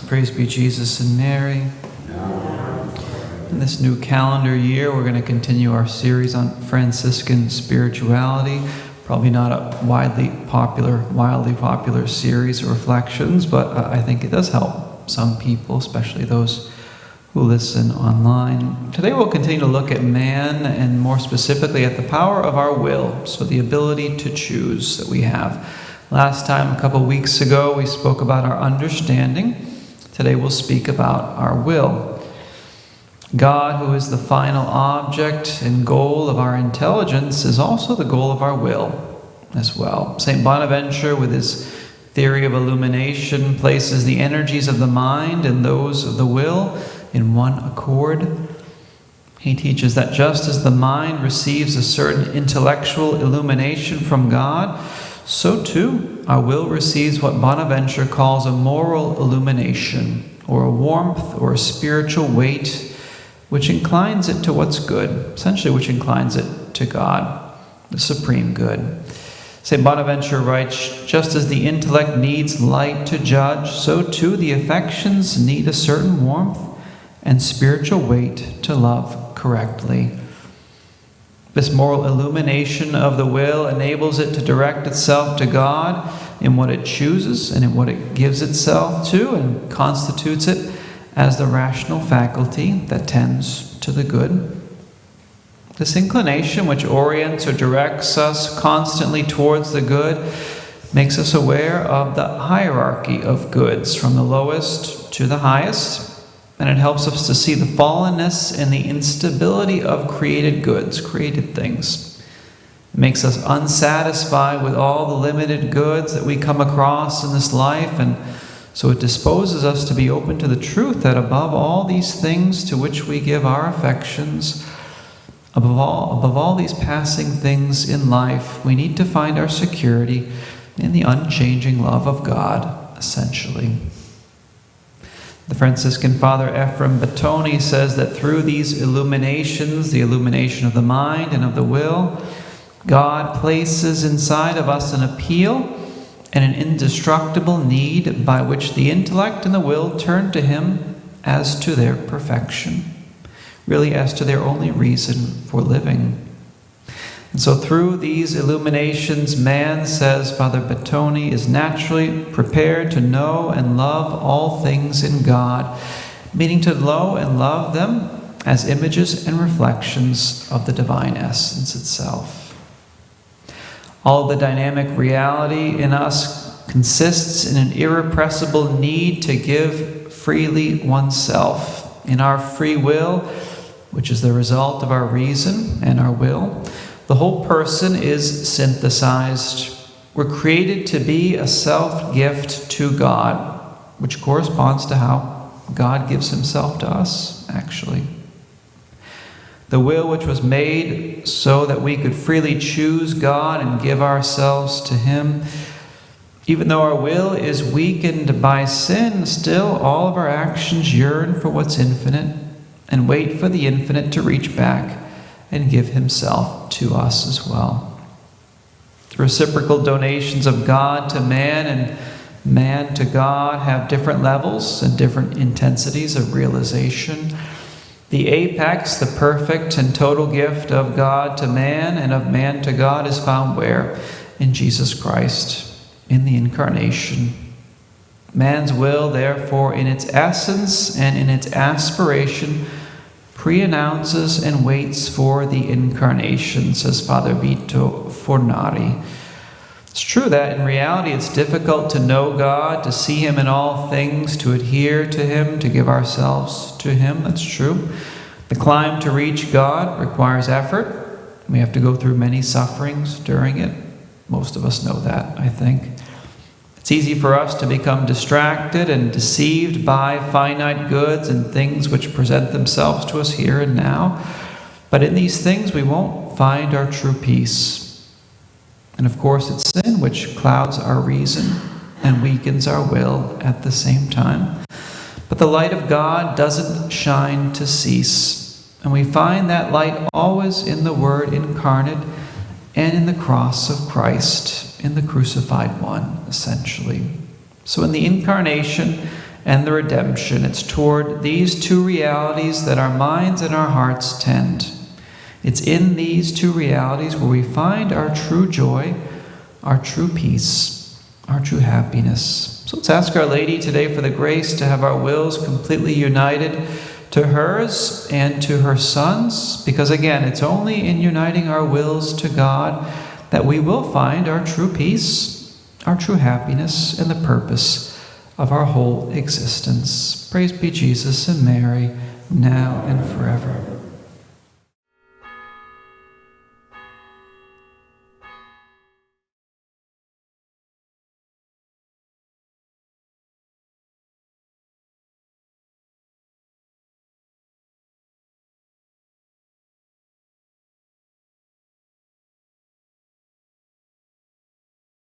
Praise be Jesus and Mary. In this new calendar year, we're going to continue our series on Franciscan Spirituality. Probably not a wildly popular series of reflections, but I think it does help some people, especially those who listen online. Today we'll continue to look at man, and more specifically at the power of our will, so the ability to choose that we have. Last time, a couple weeks ago, we spoke about our understanding. Today we'll speak about our will. God, who is the final object and goal of our intelligence, is also the goal of our will as well. Saint Bonaventure, with his theory of illumination, places the energies of the mind and those of the will in one accord. He teaches that just as the mind receives a certain intellectual illumination from God, so too our will receives what Bonaventure calls a moral illumination, or a warmth or a spiritual weight, which inclines it to what's good, essentially which inclines it to God, the supreme good. Saint Bonaventure writes, just as the intellect needs light to judge, so too the affections need a certain warmth and spiritual weight to love correctly. This moral illumination of the will enables it to direct itself to God in what it chooses and in what it gives itself to, and constitutes it as the rational faculty that tends to the good. This inclination, which orients or directs us constantly towards the good, makes us aware of the hierarchy of goods from the lowest to the highest, and it helps us to see the fallenness and the instability of created goods, created things. It makes us unsatisfied with all the limited goods that we come across in this life, and so it disposes us to be open to the truth that above all these things to which we give our affections, above all these passing things in life, we need to find our security in the unchanging love of God, essentially. The Franciscan Father Ephrem Batoni says that through these illuminations, the illumination of the mind and of the will, God places inside of us an appeal and an indestructible need by which the intellect and the will turn to Him as to their perfection, really as to their only reason for living. And so through these illuminations, man, says Father Batoni, is naturally prepared to know and love all things in God, meaning to know and love them as images and reflections of the divine essence itself. All the dynamic reality in us consists in an irrepressible need to give freely oneself. In our free will, which is the result of our reason and our will, the whole person is synthesized. We're created to be a self-gift to God, which corresponds to how God gives Himself to us, actually. The will which was made so that we could freely choose God and give ourselves to Him. Even though our will is weakened by sin, still all of our actions yearn for what's infinite and wait for the infinite to reach back and give Himself to us as well. The reciprocal donations of God to man and man to God have different levels and different intensities of realization. The apex, the perfect and total gift of God to man and of man to God, is found where? In Jesus Christ, in the Incarnation. Man's will, therefore, in its essence and in its aspiration, pre-announces and waits for the Incarnation, says Father Vito Fornari. It's true that in reality it's difficult to know God, to see Him in all things, to adhere to Him, to give ourselves to Him. That's true. The climb to reach God requires effort. We have to go through many sufferings during it. Most of us know that, I think. It's easy for us to become distracted and deceived by finite goods and things which present themselves to us here and now. But in these things we won't find our true peace. And of course it's sin which clouds our reason and weakens our will at the same time. But the light of God doesn't shine to cease. And we find that light always in the Word incarnate and in the cross of Christ, in the crucified one, essentially. So in the Incarnation and the redemption. It's toward these two realities that our minds and our hearts tend. It's in these two realities where we find our true joy, our true peace, our true happiness. So let's ask Our Lady today for the grace to have our wills completely united to hers and to her Son's, because again, it's only in uniting our wills to God that we will find our true peace, our true happiness, and the purpose of our whole existence. Praise be Jesus and Mary, now and forever.